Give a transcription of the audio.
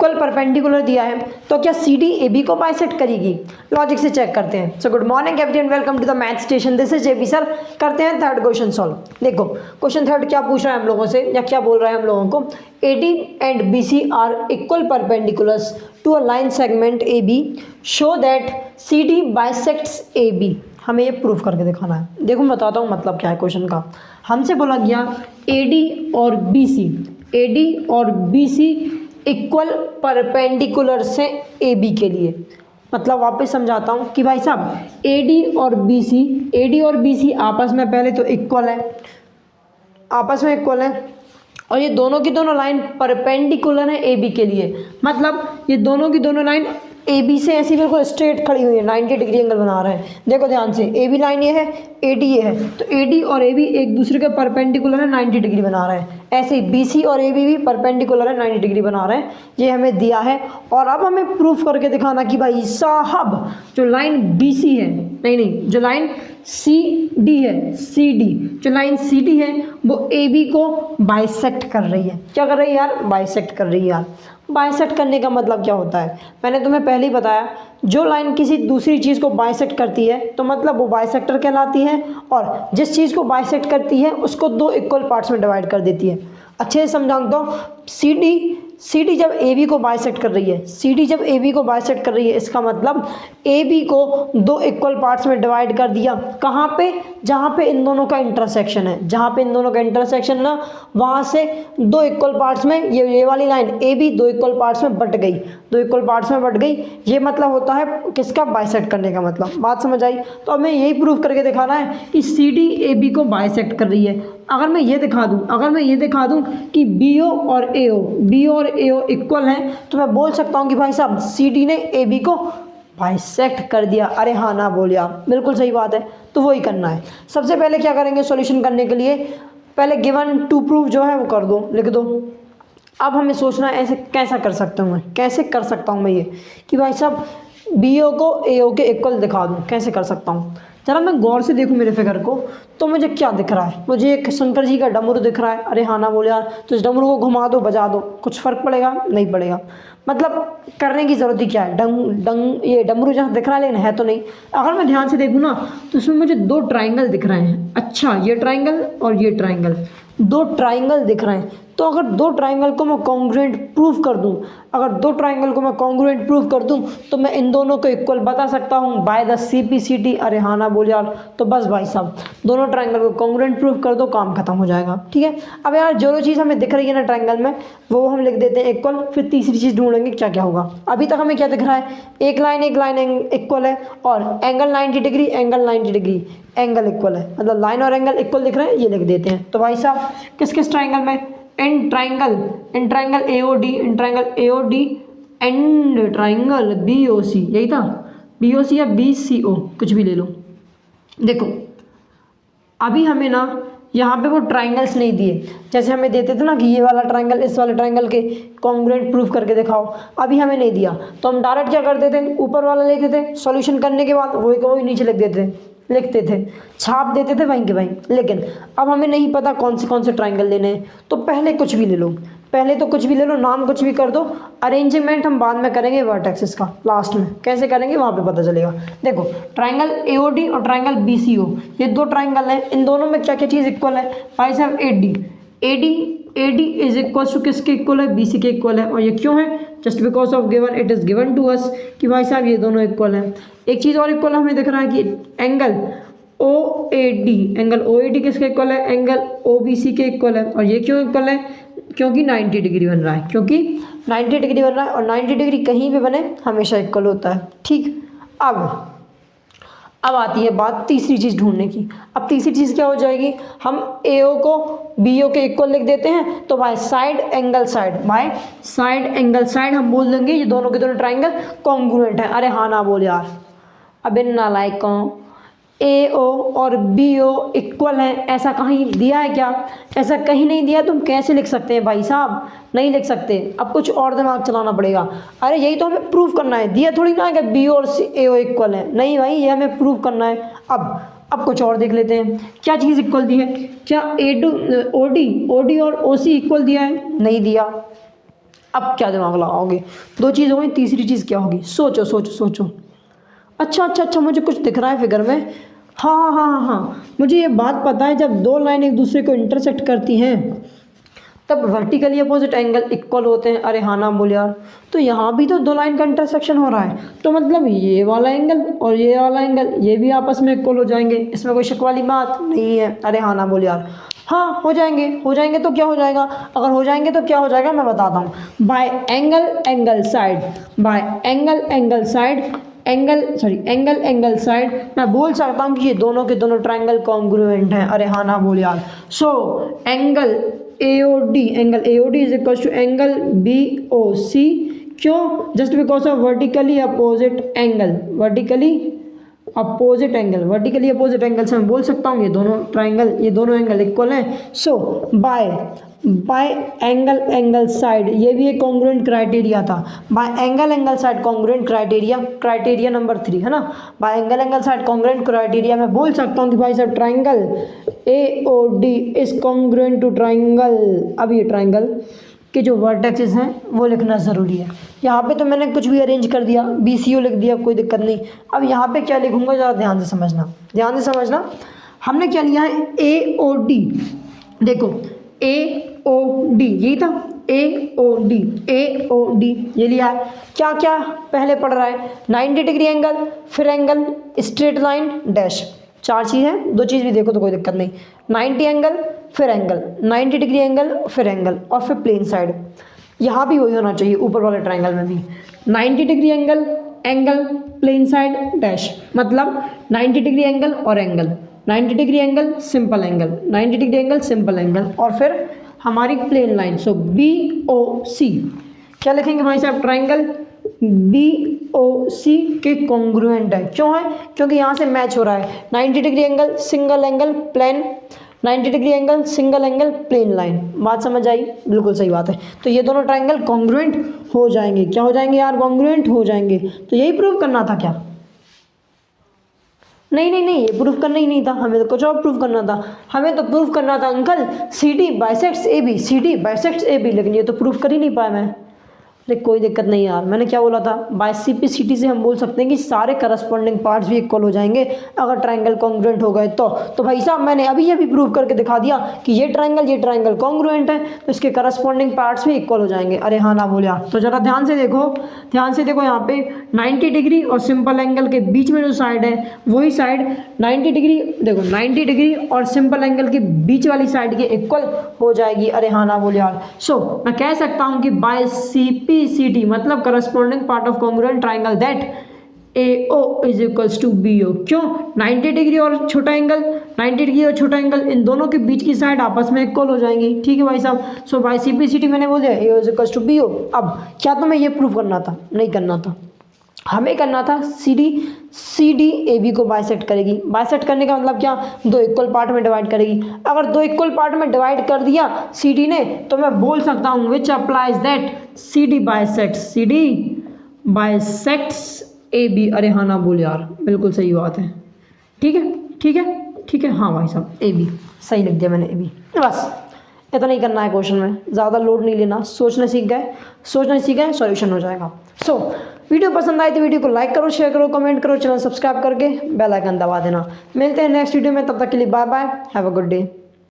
Equal perpendicular दिया है, तो क्या सी डी ए बी को बाइसेक्ट करेगी? लॉजिक से चेक करते हैं। So good morning everyone, welcome to the math station, this is JB sir. करते हैं थर्ड क्वेश्चन सॉल्व। देखो क्वेश्चन थर्ड क्या पूछ रहा है हम लोगों से, या क्या बोल रहा है हम लोगों को, AD and BC are equal perpendiculars to a line segment AB, show that CD bisects AB। हमें ये प्रूफ करके दिखाना है। देखो मैं बताता हूँ मतलब क्या है क्वेश्चन का। हमसे बोला गया AD और BC इक्वल परपेंडिकुलर से AB के लिए। मतलब वापस समझाता हूँ कि भाई साहब AD और BC आपस में पहले तो इक्वल है, आपस में इक्वल है, और ये दोनों की दोनों लाइन परपेंडिकुलर है AB के लिए। मतलब ये दोनों की दोनों लाइन AB से ऐसी बिल्कुल स्ट्रेट खड़ी हुई है, 90 डिग्री एंगल बना रहे हैं। देखो ध्यान से, AB लाइन ये है, AD ये है, तो AD और AB एक दूसरे के परपेंडिकुलर है, 90 डिग्री बना रहे हैं। ऐसे ही BC और AB भी परपेंडिकुलर है, 90 डिग्री बना रहे हैं। ये हमें दिया है, और अब हमें प्रूफ करके दिखाना कि भाई साहब जो लाइन BC है, नहीं जो लाइन CD है, जो लाइन CD है वो AB को बाइसेक्ट कर रही है। क्या कर रही है यार? बाइसेक्ट कर रही है यार। बाइसेक्ट करने का मतलब क्या होता है? मैंने तुम्हें पहले ही बताया, जो लाइन किसी दूसरी चीज़ को बाइसेक्ट करती है तो मतलब वो बाइसेक्टर कहलाती है, और जिस चीज़ को बाइसेक्ट करती है उसको दो इक्वल पार्ट्स में डिवाइड कर देती है। अच्छे से समझाऊँ तो CD जब AB को बाइसेक्ट कर रही है, CD जब AB को बाइसेक्ट कर रही है, इसका मतलब AB को दो इक्वल पार्ट्स में डिवाइड कर दिया। कहाँ पे? जहाँ पे इन दोनों का इंटरसेक्शन है, जहाँ पे इन दोनों का इंटरसेक्शन ना, वहाँ से दो इक्वल पार्ट्स में ये वाली लाइन AB दो इक्वल पार्ट्स में बट गई, दो इक्वल पार्ट्स में बट गई। ये मतलब होता है किसका? बाइसेक्ट करने का मतलब। बात समझ आई? तो हमें यही प्रूफ करके दिखाना है कि CD AB को बाइसेक्ट कर रही है। अगर मैं ये दिखा दूँ कि BO और AO इक्वल हैं, तो मैं बोल सकता हूँ कि भाई साहब CD ने AB को बाइसेक्ट कर दिया। अरे हाँ ना बोल यार, बिल्कुल सही बात है। तो वही करना है। सबसे पहले क्या करेंगे सॉल्यूशन करने के लिए, पहले गिवन टू प्रूफ जो है वो कर दो, लिख दो। अब हमें सोचना है ऐसे कैसा कर सकता हूँ मैं, कैसे कर सकता हूँ मैं ये कि भाई साहब BO को AO के इक्वल दिखा दूँ। कैसे कर सकता हूँ? जरा मैं गौर से देखूँ मेरे फिगर को, तो मुझे क्या दिख रहा है? मुझे एक शंकर जी का डमरू दिख रहा है। अरे हाँ ना बोल यार, तो इस डमरू को घुमा दो, बजा दो, कुछ फ़र्क पड़ेगा? नहीं पड़ेगा। मतलब करने की ज़रूरत ही क्या है? ये डमरू जहाँ दिख रहा है लेकिन है तो नहीं। अगर मैं ध्यान से देखूँ ना, तो इसमें मुझे दो ट्राइंगल दिख रहे हैं। अच्छा, ये ट्राइंगल और ये ट्राइंगल, दो ट्राइंगल दिख रहे हैं। तो अगर दो ट्राइंगल को मैं कॉन्ग्रुएंट प्रूफ कर दूं, तो मैं इन दोनों को इक्वल बता सकता हूं बाय द CPCT। अरे हाँ ना बोल यार, तो बस भाई साहब दोनों ट्राइंगल को कॉन्ग्रुएंट प्रूफ कर दो, काम खत्म हो जाएगा। ठीक है। अब यार जो चीज़ हमें दिख रही है ना ट्राइंगल में, वो हम लिख देते हैं इक्वल। फिर तीसरी चीज़ ढूंढेंगे क्या क्या होगा। अभी तक हमें क्या दिख रहा है? एक लाइन इक्वल है, और एंगल 90 डिग्री, एंगल इक्वल है। मतलब लाइन और एंगल इक्वल दिख रहे हैं, ये लिख देते हैं। तो भाई साहब किस ट्राइंगल में? In triangle AOD, and triangle BOC, यही था, BOC या BCO, कुछ भी ले लो। देखो अभी हमें ना यहाँ पे वो ट्राइंगल्स नहीं दिए, जैसे हमें देते थे ना कि ये वाला ट्राइंगल इस वाले ट्राइंगल के कॉन्ग्रुएंट प्रूफ करके दिखाओ। अभी हमें नहीं दिया, तो हम डायरेक्ट क्या करते थे? ऊपर वाला लेते थे, सॉल्यूशन करने के बाद वही नीचे लिखते थे, छाप देते थे वहीं के वहीं। लेकिन अब हमें नहीं पता कौन से ट्राइंगल लेने हैं, तो पहले कुछ भी ले लो, नाम कुछ भी कर दो। अरेंजमेंट हम बाद में करेंगे वर्टेक्सेस का, लास्ट में कैसे करेंगे वहाँ पे पता चलेगा। देखो ट्राइंगल AOD और ट्राइंगल BCO, ये दो ट्राइंगल हैं। इन दोनों में क्या क्या चीज़ इक्वल है? भाई साहब AD इज इक्वल टू किसके इक्वल है? BC के इक्वल है। और ये क्यों है? Just because of given, it is given to us कि भाई साहब ये दोनों इक्वल हैं। एक चीज़ और इक्वल हमें दिख रहा है कि एंगल OAD किसके इक्वल है? एंगल OBC के इक्वल है। और ये क्यों इक्वल है? क्योंकि 90 डिग्री बन रहा है, और 90 डिग्री कहीं भी बने हमेशा इक्वल होता है। ठीक। अब आती है बात तीसरी चीज़ ढूंढने की। अब तीसरी चीज़ क्या हो जाएगी? हम AO को BO के इक्वल लिख देते हैं, तो बाय साइड एंगल साइड हम बोल देंगे ये दोनों के दोनों ट्राइंगल कॉन्ग्रुएंट है। अरे हाँ ना बोल यार, अब इन नालायकों, AO और BO इक्वल है, ऐसा कहीं दिया है क्या? ऐसा कहीं नहीं दिया। तुम कैसे लिख सकते हैं भाई साहब? नहीं लिख सकते। अब कुछ और दिमाग चलाना पड़ेगा। अरे यही तो हमें प्रूफ करना है, दिया थोड़ी ना है कि BO और AO इक्वल है। नहीं भाई, ये हमें प्रूफ करना है। अब कुछ और देख लेते हैं, क्या चीज़ इक्वल दी है? क्या OD और OC इक्वल दिया है? नहीं दिया। अब क्या दिमाग लगाओगे, दो चीज़ हो गई, तीसरी चीज़ क्या होगी, सोचो सोचो सोचो। अच्छा अच्छा अच्छा, मुझे कुछ दिख रहा है फिगर में। हाँ हाँ हाँ हाँ हाँ, मुझे ये बात पता है, जब दो लाइन एक दूसरे को इंटरसेक्ट करती हैं तब वर्टिकली अपोजिट एंगल इक्वल होते हैं। अरे हाँ ना बोल यार, तो यहाँ भी तो दो लाइन का इंटरसेक्शन हो रहा है, तो मतलब ये वाला एंगल और ये वाला एंगल ये भी आपस में इक्वल हो जाएंगे, इसमें कोई शक वाली बात नहीं है। अरे हाँ ना बोल यार, हाँ हो जाएंगे, हो जाएंगे तो क्या हो जाएगा, अगर हो जाएंगे तो क्या हो जाएगा मैं बताता हूँ। Bye angle angle side, bye angle angle side, angle angle side, मैं बोल सकता हूँ कि ये दोनों के दोनों ट्रायंगल कॉन्ग्रुएंट हैं। अरे हाँ ना बोल यार। So angle AOD is equal to angle BOC, क्यों, just because of vertically opposite angle, vertically opposite angle से मैं बोल सकता हूँ ये दोनों ट्राइंगल, ये दोनों एंगल इक्वल हैं। So by angle angle side, ये भी एक कॉन्ग्रुएंट क्राइटेरिया था। By angle angle side congruent criteria number 3 है ना। By angle angle side congruent criteria मैं बोल सकता हूँ कि भाई साहब triangle AOD is congruent to triangle, अब ये ट्राइंगल के जो वर्टेक्सेस हैं वो लिखना ज़रूरी है। यहाँ पे तो मैंने कुछ भी अरेंज कर दिया, BCO लिख दिया, कोई दिक्कत नहीं। अब यहाँ पे क्या लिखूँगा ज़रा ध्यान से समझना, हमने क्या लिया है AOD, देखो AOD यही था, AOD ये लिया है। क्या क्या पहले पढ़ रहा है, 90 डिग्री एंगल, फिर एंगल, स्ट्रेट लाइन, डैश, चार चीज़ है, दो चीज़ भी देखो तो कोई दिक्कत नहीं। 90 एंगल, फिर एंगल, 90 डिग्री एंगल, फिर एंगल, और फिर प्लेन साइड। यहाँ भी वही होना चाहिए ऊपर वाले ट्रायंगल में भी, 90 degree angle, plain side, dash, मतलब 90 डिग्री एंगल और angle, 90 degree angle, simple angle, 90 degree angle, simple angle, और फिर हमारी प्लेन लाइन। सो BOC क्या लिखेंगे भाई साहब, ट्रायंगल BOC के कॉन्ग्रुएंट है। क्यों है, क्योंकि यहाँ से मैच हो रहा है 90 degree angle, single angle, plain, 90 degree angle, single angle, plain line. बात समझ आई, बिल्कुल सही बात है। तो ये दोनों ट्रायंगल कॉन्ग्रुएंट हो जाएंगे। क्या हो जाएंगे यार, कॉन्ग्रुएंट हो जाएंगे। तो यही प्रूव करना था क्या, नहीं ये प्रूफ करना ही नहीं था, हमें तो कुछ और प्रूफ करना था। हमें तो प्रूफ करना था अंकल CD बाइसेक्ट्स AB, लेकिन ये तो प्रूफ कर ही नहीं पाया मैं। अरे कोई दिक्कत नहीं यार, मैंने क्या बोला था, बाय CPCT से हम बोल सकते हैं कि सारे करस्पॉन्डिंग पार्ट्स भी इक्वल हो जाएंगे अगर ट्रायंगल कॉन्ग्रुएंट हो गए तो भाई साहब मैंने अभी ये भी प्रूव करके दिखा दिया कि ये ट्रायंगल कॉन्ग्रुएंट है, तो इसके करस्पॉन्डिंग पार्ट्स भी इक्वल हो जाएंगे। अरे हाँ ना बोलिया, तो ज़रा ध्यान से देखो यहाँ पे 90 डिग्री और सिंपल एंगल के बीच में जो साइड है वही साइड 90 डिग्री, देखो 90 डिग्री और सिंपल एंगल के बीच वाली साइड के इक्वल हो जाएगी। अरे हाँ ना बोलिए यार। सो मैं कह सकता हूँ कि बाय CPCT मतलब corresponding part of congruent triangle that AO is equals to BO। क्यों, 90 डिग्री और छोटा एंगल, 90 डिग्री और छोटा एंगल, इन दोनों के बीच की साइड आपस में इक्वल हो जाएंगी। ठीक है भाई साहब। सो बाय CPCT मैंने बोल दिया AO is equals to BO। अब क्या तुम्हें ये प्रूव करना था, नहीं करना था, हमें करना था CD AB को बाइसेक्ट करेगी। बाइसेक्ट करने का मतलब क्या, दो इक्वल पार्ट में डिवाइड करेगी। अगर दो इक्वल पार्ट में डिवाइड कर दिया CD ने, तो मैं बोल सकता हूँ विच applies that CD bisects AB। अरे हाँ ना बोल यार, बिल्कुल सही बात है। ठीक है हाँ भाई साहब, AB सही लिख दिया मैंने, AB। बस इतना ही करना है क्वेश्चन में, ज़्यादा लोड नहीं लेना। सोचना सीख गए सॉल्यूशन हो जाएगा। सो वीडियो पसंद आई तो वीडियो को लाइक करो, शेयर करो, कमेंट करो, चैनल सब्सक्राइब करके बेल आइकन दबा देना। मिलते हैं नेक्स्ट वीडियो में, तब तक के लिए bye bye, have a good day.